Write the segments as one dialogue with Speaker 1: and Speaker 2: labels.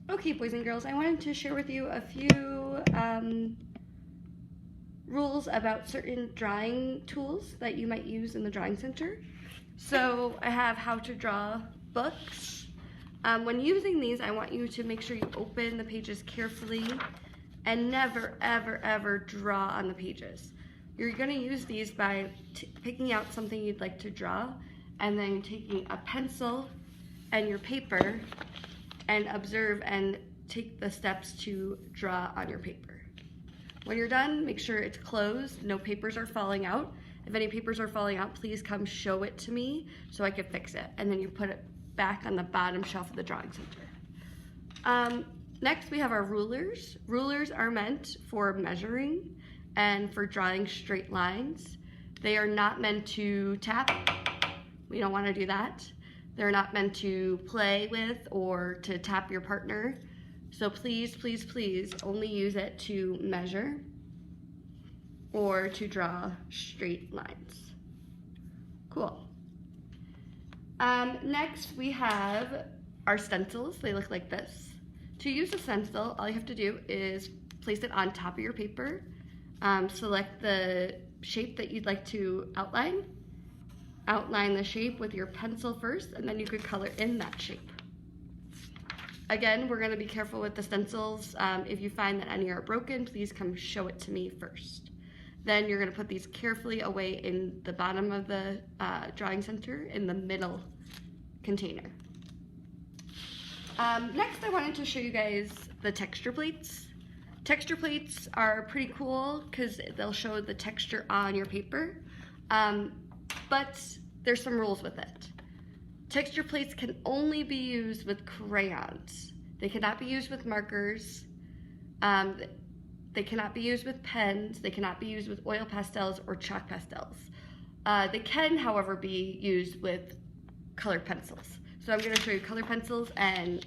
Speaker 1: Okay, boys and girls, I wanted to share with you a few rules about certain drawing tools that you might use in the Drawing Center. So I have how to draw books. When using these, I want you to make sure you open the pages carefully and never, ever, ever draw on the pages. You're going to use these by picking out something you'd like to draw and then taking a pencil and your paper and observe and take the steps to draw on your paper. When you're done, make sure it's closed, no papers are falling out. If any papers are falling out, please come show it to me so I can fix it. And then you put it back on the bottom shelf of the Drawing Center. Next, we have our rulers. Rulers are meant for measuring and for drawing straight lines. They are not meant to tap. We don't want to do that. They're not meant to play with or to tap your partner. So please, please, please only use it to measure or to draw straight lines. Cool. Next we have our stencils. They look like this. To use a stencil, all you have to do is place it on top of your paper. Select the shape that you'd like to outline. Outline the shape with your pencil first, and then you could color in that shape. Again, we're going to be careful with the stencils. If you find that any are broken, please come show it to me first. Then you're going to put these carefully away in the bottom of the Drawing Center in the middle container. Next, I wanted to show you guys the texture plates. Texture plates are pretty cool because they'll show the texture on your paper. But there's some rules with it. Texture plates can only be used with crayons. They cannot be used with markers. They cannot be used with pens. They cannot be used with oil pastels or chalk pastels. They can, however, be used with colored pencils. So I'm going to show you colored pencils and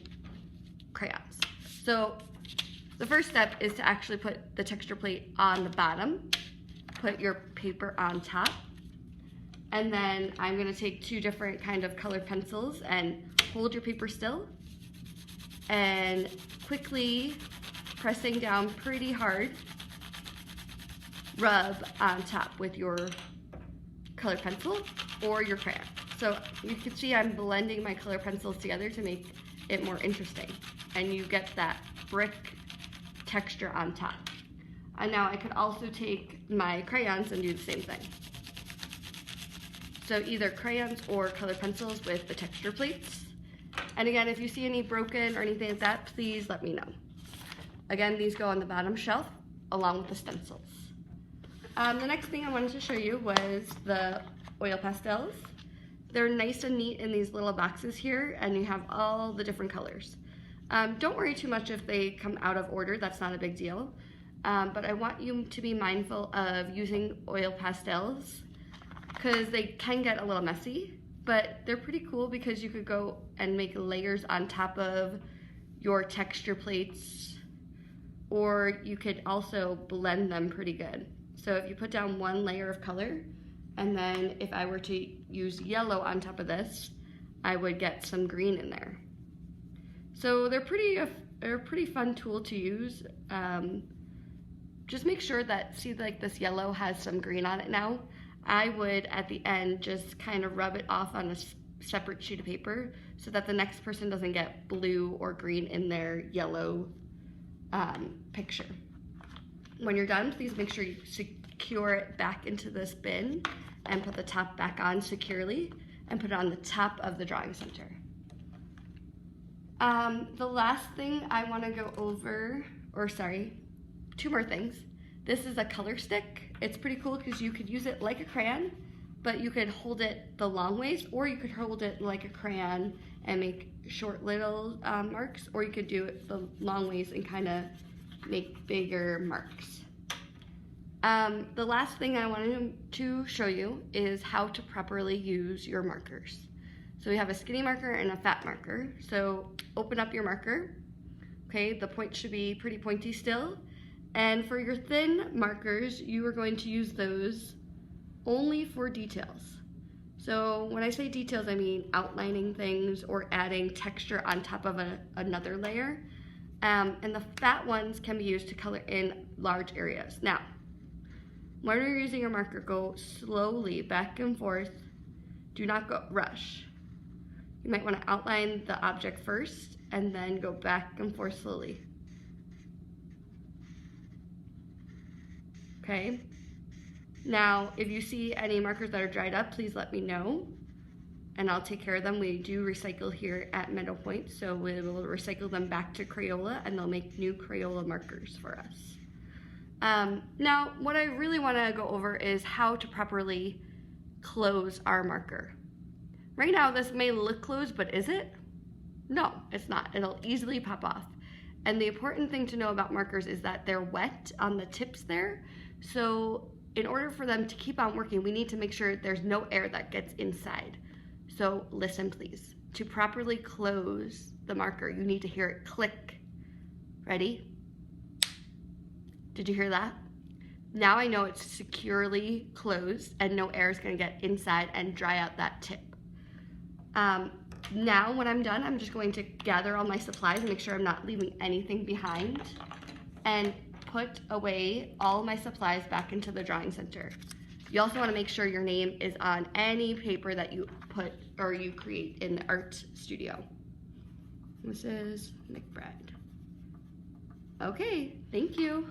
Speaker 1: crayons. So the first step is to actually put the texture plate on the bottom. Put your paper on top. And then I'm going to take two different kind of colored pencils and hold your paper still and quickly pressing down pretty hard, rub on top with your colored pencil or your crayon. So you can see I'm blending my colored pencils together to make it more interesting, and you get that brick texture on top. And now I could also take my crayons and do the same thing. So either crayons or colored pencils with the texture plates. And again, if you see any broken or anything like that, please let me know. Again, these go on the bottom shelf along with the stencils. The next thing I wanted to show you was the oil pastels. They're nice and neat in these little boxes here, and you have all the different colors. Don't worry too much if they come out of order, that's not a big deal. But I want you to be mindful of using oil pastels because they can get a little messy, but they're pretty cool because you could go and make layers on top of your texture plates, or you could also blend them pretty good. So if you put down one layer of color, and then if I were to use yellow on top of this, I would get some green in there. So they're a pretty fun tool to use. Just make sure that, see, like this yellow has some green on it now. I would, at the end, just kind of rub it off on a separate sheet of paper so that the next person doesn't get blue or green in their yellow picture. When you're done, please make sure you secure it back into this bin and put the top back on securely and put it on the top of the Drawing Center. The last thing I want to go over, two more things. This is a color stick. It's pretty cool because you could use it like a crayon, but you could hold it the long ways, or you could hold it like a crayon and make short little marks, or you could do it the long ways and kind of make bigger marks. The last thing I wanted to show you is how to properly use your markers. So we have a skinny marker and a fat marker. So open up your marker. Okay, the point should be pretty pointy still. And for your thin markers, you are going to use those only for details. So when I say details, I mean outlining things or adding texture on top of another layer. And the fat ones can be used to color in large areas. Now, when you're using your marker, go slowly back and forth. Do not go rush. You might want to outline the object first and then go back and forth slowly. Okay? Now, if you see any markers that are dried up, please let me know and I'll take care of them. We do recycle here at Meadow Point, so we will recycle them back to Crayola and they'll make new Crayola markers for us. Now, what I really want to go over is how to properly close our marker. Right now, this may look closed, but is it? No, it's not. It'll easily pop off. And the important thing to know about markers is that they're wet on the tips there. So in order for them to keep on working, we need to make sure there's no air that gets inside. So listen, please. To properly close the marker, you need to hear it click. Ready? Did you hear that? Now I know it's securely closed and no air is going to get inside and dry out that tip. Now when I'm done, I'm just going to gather all my supplies and make sure I'm not leaving anything behind and put away all my supplies back into the drawing center. You also want to make sure your name is on any paper that you put or you create in the art studio. Mrs. McBride. Okay, thank you.